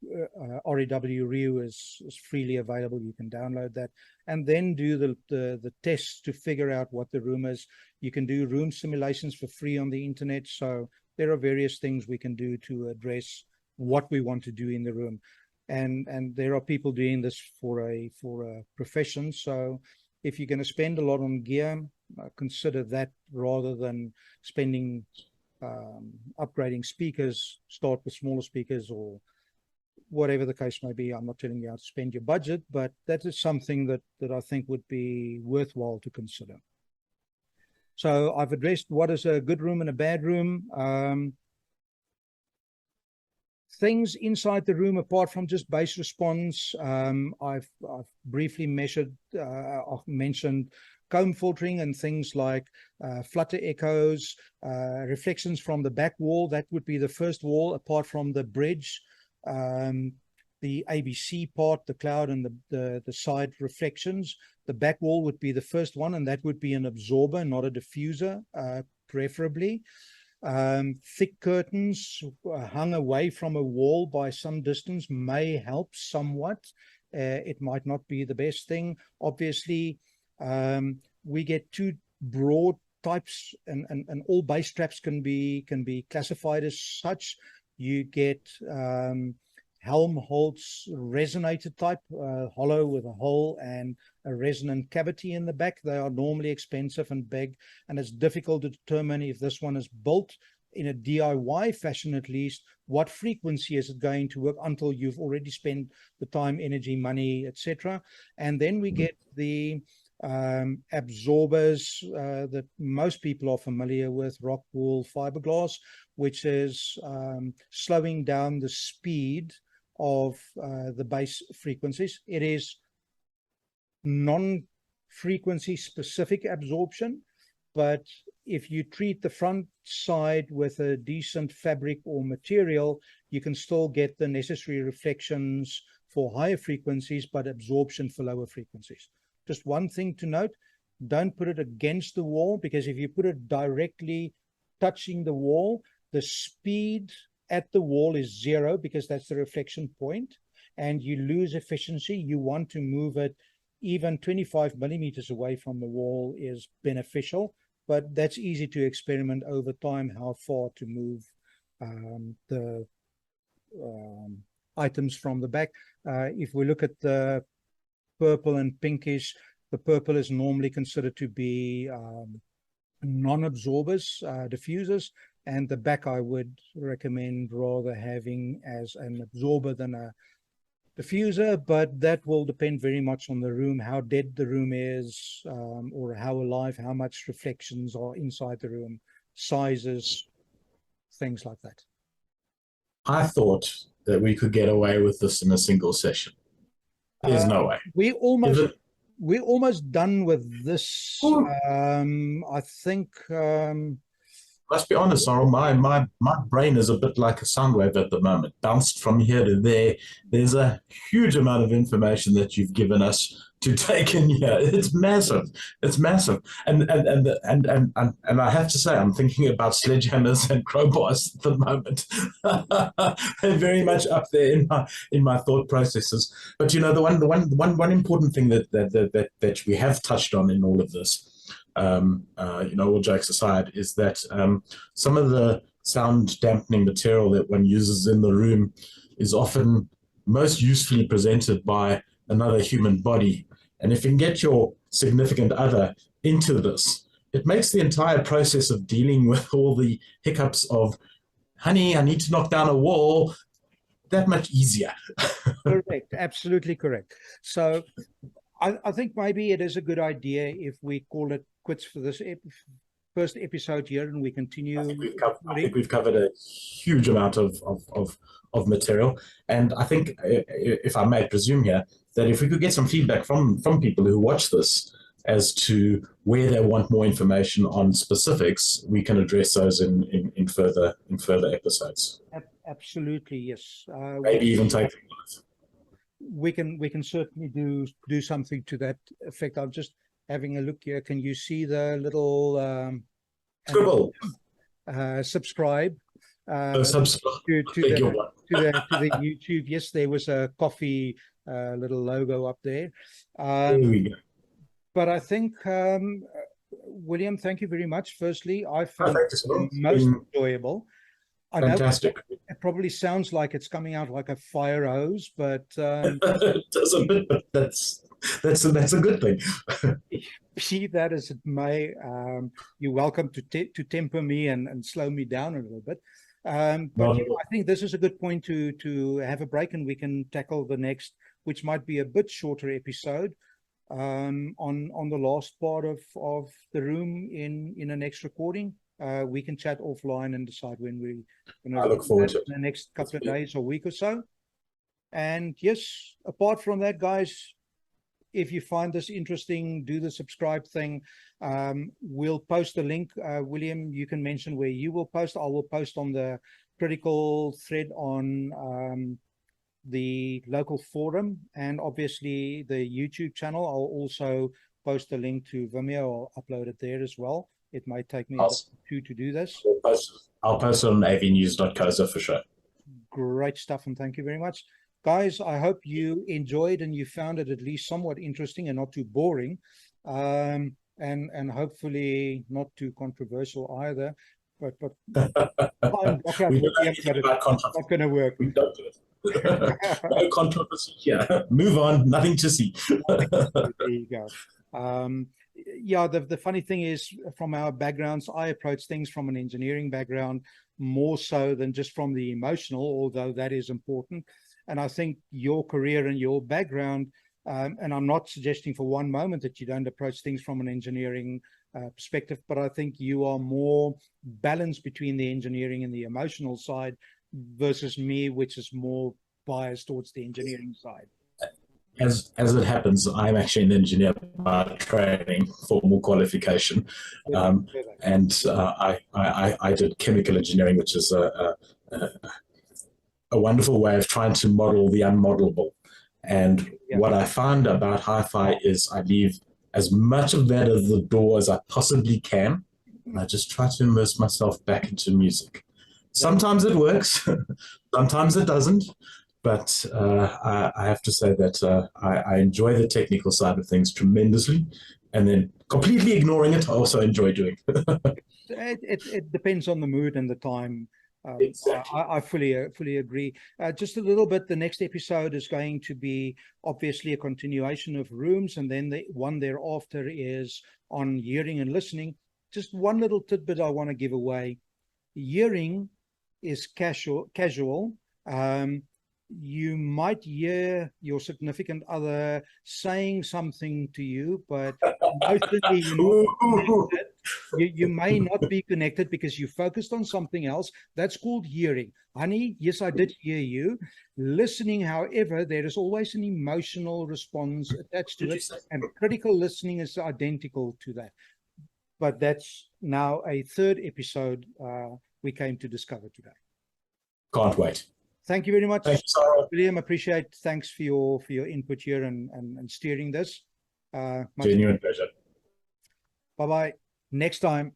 Speaker 1: REW is freely available. You can download that and then do the tests to figure out what the room is. You can do room simulations for free on the internet. So there are various things we can do to address what we want to do in the room. And there are people doing this for a profession. So if you're going to spend a lot on gear, consider that rather than spending upgrading speakers. Start with smaller speakers or whatever the case may be. I'm not telling you how to spend your budget, but that is something that I think would be worthwhile to consider. So I've addressed what is a good room and a bad room. Things inside the room apart from just bass response. I've briefly mentioned comb filtering and things like flutter echoes, reflections from the back wall. That would be the first wall apart from the bridge, the ABC part, the cloud, and the side reflections. The back wall would be the first one, and that would be an absorber, not a diffuser, preferably. Thick curtains hung away from a wall by some distance may help somewhat. It might not be the best thing. Obviously, we get two broad types, and all bass traps can be classified as such. You get Helmholtz resonator type, hollow with a hole and a resonant cavity in the back. They are normally expensive and big, and it's difficult to determine if this one is built in a DIY fashion, at least, what frequency is it going to work until you've already spent the time, energy, money, etc. And then we get the absorbers that most people are familiar with, rock wool fiberglass, which is slowing down the speed of the bass frequencies. It is non-frequency specific absorption, but if you treat the front side with a decent fabric or material, you can still get the necessary reflections for higher frequencies, but absorption for lower frequencies. Just one thing to note, don't put it against the wall, because if you put it directly touching the wall, the speed at the wall is 0, because that's the reflection point, and you lose efficiency. You want to move it even 25 millimeters away from the wall is beneficial, but that's easy to experiment over time, how far to move the items from the back. If we look at the purple and pinkish, the purple is normally considered to be non-absorbers, diffusers, and the back I would recommend rather having as an absorber than a diffuser, but that will depend very much on the room, how dead the room is, or how alive, how much reflections are inside the room, sizes, things like that.
Speaker 2: I thought that we could get away with this in a single session. There's no way.
Speaker 1: We're almost done with this. I think
Speaker 2: let's be honest, Sorrel, my brain is a bit like a sound wave at the moment, bounced from here to there. There's a huge amount of information that you've given us to take in here. It's massive. It's massive. And I have to say, I'm thinking about sledgehammers and crowbars at the moment. They're very much up there in my thought processes. But you know, the one important thing that we have touched on in all of this, you know, all jokes aside, is that some of the sound dampening material that one uses in the room is often most usefully presented by another human body. And if you can get your significant other into this, it makes the entire process of dealing with all the hiccups of, honey, I need to knock down a wall, that much easier.
Speaker 1: Correct, absolutely correct. So I think maybe it is a good idea if we call it quits for this first episode here, and we continue.
Speaker 2: I think we've covered a huge amount of material, and I think, if I may presume here, that if we could get some feedback from people who watch this as to where they want more information on specifics, we can address those in further episodes.
Speaker 1: Absolutely, yes.
Speaker 2: Maybe even take them live.
Speaker 1: We can certainly do something to that effect. I'm just having a look here. Can you see the
Speaker 2: little
Speaker 1: subscribe?
Speaker 2: Subscribe.
Speaker 1: To the YouTube. Yes, there was a coffee little logo up there.
Speaker 2: There we go.
Speaker 1: But I think, William, thank you very much. Firstly, I
Speaker 2: Oh,
Speaker 1: found
Speaker 2: thank you,
Speaker 1: it
Speaker 2: Cyril. It's
Speaker 1: most
Speaker 2: been
Speaker 1: enjoyable. I know
Speaker 2: fantastic.
Speaker 1: it probably sounds like it's coming out like a fire hose, but
Speaker 2: It does a bit, but that's a good thing.
Speaker 1: be that as it may, you're welcome to temper me and slow me down a little bit. But yeah, I think this is a good point to have a break, and we can tackle the next, which might be a bit shorter episode, on the last part of the room in the next recording. We can chat offline and decide when we
Speaker 2: I look forward to it
Speaker 1: in the next couple of days or week or so. And yes, apart from that, guys, if you find this interesting, do the subscribe thing. We'll post a link. William, you can mention where you will post. I will post on the critical thread on the local forum, and obviously the YouTube channel. I'll also post a link to Vimeo. I'll upload it there as well. It might take me a day or two to do this.
Speaker 2: I'll post it on avnews.co for sure.
Speaker 1: Great stuff, and thank you very much. Guys, I hope you enjoyed and you found it at least somewhat interesting and not too boring, and hopefully not too controversial either. But it's not going to work.
Speaker 2: We don't do it. No controversy here. Move on. Nothing to see.
Speaker 1: There you go. Yeah, the funny thing is, from our backgrounds, I approach things from an engineering background more so than just from the emotional, although that is important. And I think your career and your background, and I'm not suggesting for one moment that you don't approach things from an engineering perspective, but I think you are more balanced between the engineering and the emotional side versus me, which is more biased towards the engineering side.
Speaker 2: As it happens, I'm actually an engineer by training, formal qualification, and I did chemical engineering, which is a wonderful way of trying to model the unmodelable. And what I found about hi-fi is I leave as much of that at the door as I possibly can, and I just try to immerse myself back into music. Sometimes it works, sometimes it doesn't. But I have to say that I enjoy the technical side of things tremendously, and then completely ignoring it, I also enjoy doing.
Speaker 1: It depends on the mood and the time.
Speaker 2: Exactly.
Speaker 1: I fully agree. Just a little bit, the next episode is going to be obviously a continuation of rooms, and then the one thereafter is on hearing and listening. Just one little tidbit I want to give away. Hearing is casual. You might hear your significant other saying something to you, but mostly you may not be connected because you focused on something else. That's called hearing. Honey, yes, I did hear you. Listening, however, there is always an emotional response attached to it, and critical listening is identical to that. But that's now a third episode we came to discover today.
Speaker 2: Can't wait.
Speaker 1: Thank you very much,
Speaker 2: William.
Speaker 1: Appreciate. Thanks for your input here and steering this.
Speaker 2: Genuine pleasure.
Speaker 1: Bye bye. Next time.